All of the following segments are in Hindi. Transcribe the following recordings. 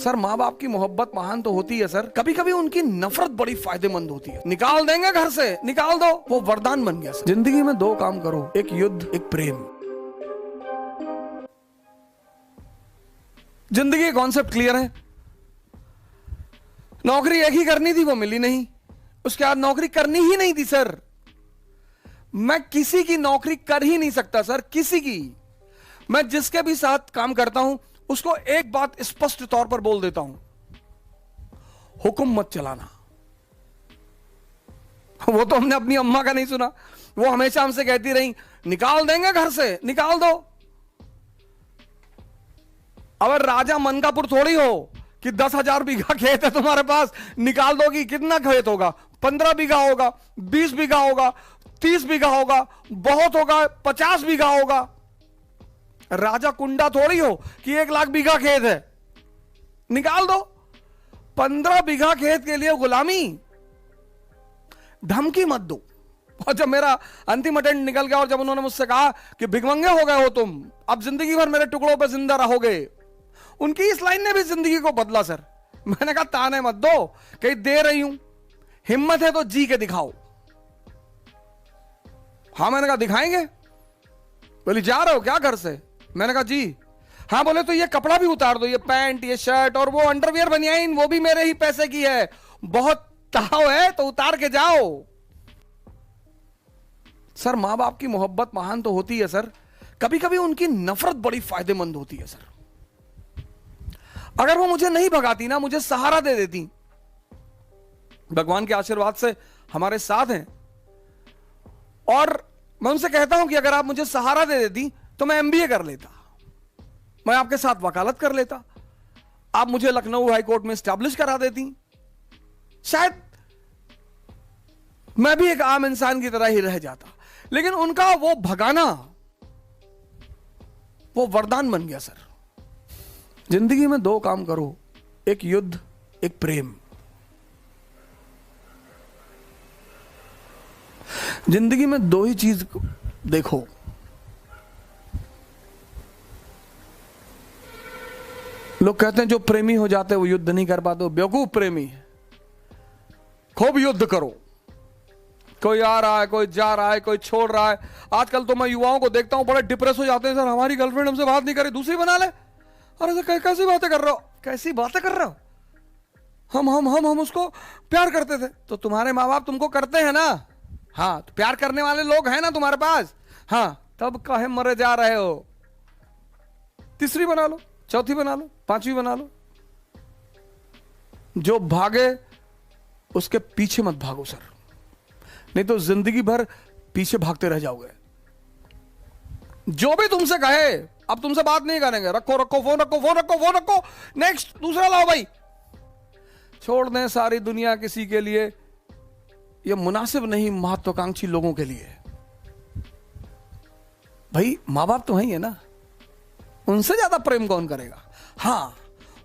सर माँ बाप की मोहब्बत महान तो होती है सर, कभी कभी उनकी नफरत बड़ी फायदेमंद होती है। निकाल देंगे घर से, निकाल दो, वो वरदान बन गया सर। जिंदगी में दो काम करो, एक युद्ध, एक प्रेम। जिंदगी के कॉन्सेप्ट क्लियर है। नौकरी एक ही करनी थी, वो मिली नहीं। उसके बाद नौकरी करनी ही नहीं थी सर। मैं किसी की नौकरी कर ही नहीं सकता सर, किसी की। मैं जिसके भी साथ काम करता हूं उसको एक बात स्पष्ट तौर पर बोल देता हूं, हुक्म मत चलाना। वो तो हमने अपनी अम्मा का नहीं सुना, वो हमेशा हमसे कहती रही निकाल देंगे घर से, निकाल दो। अब राजा मनकापुर थोड़ी हो कि 10,000 बीघा खेत है तुम्हारे पास, निकाल दोगी। कितना खेत होगा? 15 बीघा होगा, 20 बीघा होगा, 30 बीघा होगा, बहुत होगा 50 बीघा होगा। राजा कुंडा थोड़ी हो कि 1 लाख बीघा खेत है, निकाल दो। 15 बीघा खेत के लिए गुलामी, धमकी मत दो। और जब मेरा अंतिम अटेंड निकल गया और जब उन्होंने मुझसे कहा कि भिखमंगे हो गए हो तुम, अब जिंदगी भर मेरे टुकड़ों पे जिंदा रहोगे, उनकी इस लाइन ने भी जिंदगी को बदला सर। मैंने कहा ताने मत दो, कहीं दे रही हूं, हिम्मत है तो जी के दिखाओ। हाँ, मैंने कहा दिखाएंगे। बोली जा रहे हो क्या घर से? मैंने कहा जी। हाँ, बोले तो ये कपड़ा भी उतार दो, ये पैंट, ये शर्ट और वो अंडरवियर बनियाइन, वो भी मेरे ही पैसे की है, बहुत ताव है तो उतार के जाओ। सर मां बाप की मोहब्बत महान तो होती है सर, कभी कभी उनकी नफरत बड़ी फायदेमंद होती है सर। अगर वो मुझे नहीं भगाती ना, मुझे सहारा दे देती, भगवान के आशीर्वाद से हमारे साथ हैं, और मैं उनसे कहता हूं कि अगर आप मुझे सहारा दे देती तो मैं एमबीए कर लेता, मैं आपके साथ वकालत कर लेता, आप मुझे लखनऊ हाई कोर्ट में स्टैब्लिश करा देती, शायद मैं भी एक आम इंसान की तरह ही रह जाता। लेकिन उनका वो भगाना, वो वरदान बन गया सर। जिंदगी में दो काम करो, एक युद्ध, एक प्रेम। जिंदगी में दो ही चीज देखो, लोग कहते हैं जो प्रेमी हो जाते हैं वो युद्ध नहीं कर पाते, वो बेवकूफ प्रेमी है। खूब युद्ध करो, कोई आ रहा है, कोई जा रहा है, कोई छोड़ रहा है। आजकल तो मैं युवाओं को देखता हूं बड़े डिप्रेस हो जाते हैं, सर हमारी गर्लफ्रेंड हमसे बात नहीं करे, दूसरी बना ले। अरे सर कैसी बातें कर रहे हो, कैसी बातें कर रहे हो? हम उसको प्यार करते थे। तो तुम्हारे माँ बाप तुमको करते हैं ना? हाँ, तो प्यार करने वाले लोग हैं ना तुम्हारे पास? हाँ, तब काहे मरे जा रहे हो? तीसरी बना लो, चौथी बना लो, पांचवी बना लो। जो भागे उसके पीछे मत भागो सर, नहीं तो जिंदगी भर पीछे भागते रह जाओगे। जो भी तुमसे कहे अब तुमसे बात नहीं करेंगे, रखो रखो फोन, रखो फोन, रखो फोन, रखो, नेक्स्ट दूसरा लाओ भाई। छोड़ दें सारी दुनिया किसी के लिए, यह मुनासिब नहीं महत्वाकांक्षी लोगों के लिए। भाई मां बाप तो है ना, उनसे ज्यादा प्रेम कौन करेगा? हाँ,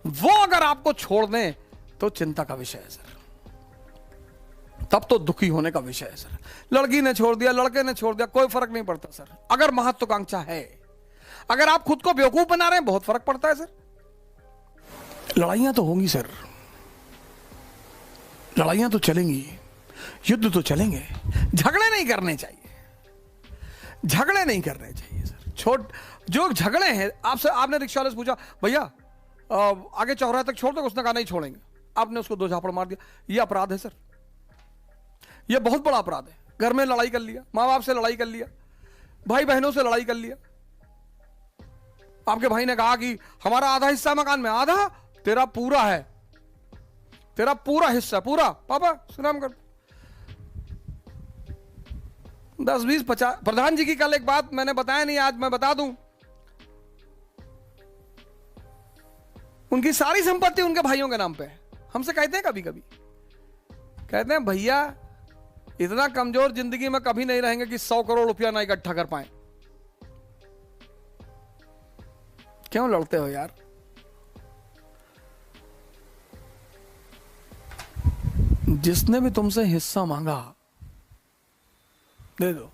वो अगर आपको छोड़ दें तो चिंता का विषय है सर, तब तो दुखी होने का विषय है सर। लड़की ने छोड़ दिया, लड़के ने छोड़ दिया, कोई फर्क नहीं पड़ता सर, अगर महत्वाकांक्षा है। अगर आप खुद को बेवकूफ बना रहे हैं, बहुत फर्क पड़ता है सर। लड़ाइयां तो होंगी सर, लड़ाइयां तो चलेंगी, युद्ध तो चलेंगे। झगड़े नहीं करने चाहिए, झगड़े नहीं करने चाहिए सर। जो झगड़े हैं, आपने रिक्शा वाले से पूछा भैया आगे चौराहे तक छोड़ दो, उसने कहा नहीं छोड़ेंगे, आपने उसको 2 झापड़ मार दिया, यह अपराध है सर, यह बहुत बड़ा अपराध है। घर में लड़ाई कर लिया, मां बाप से लड़ाई कर लिया, भाई बहनों से लड़ाई कर लिया। आपके भाई ने कहा कि हमारा आधा हिस्सा मकान में, आधा तेरा पूरा है, तेरा पूरा हिस्सा पूरा। पापा सुनाम कर 10, 20, 50। प्रधान जी की कल एक बात मैंने बताया नहीं, आज मैं बता दूं। उनकी सारी संपत्ति उनके भाइयों के नाम पे है। हमसे कहते हैं कभी कभी, कहते हैं भैया इतना कमजोर जिंदगी में कभी नहीं रहेंगे कि 100 करोड़ रुपया ना इकट्ठा कर पाए। क्यों लड़ते हो यार? जिसने भी तुमसे हिस्सा मांगा दे दो।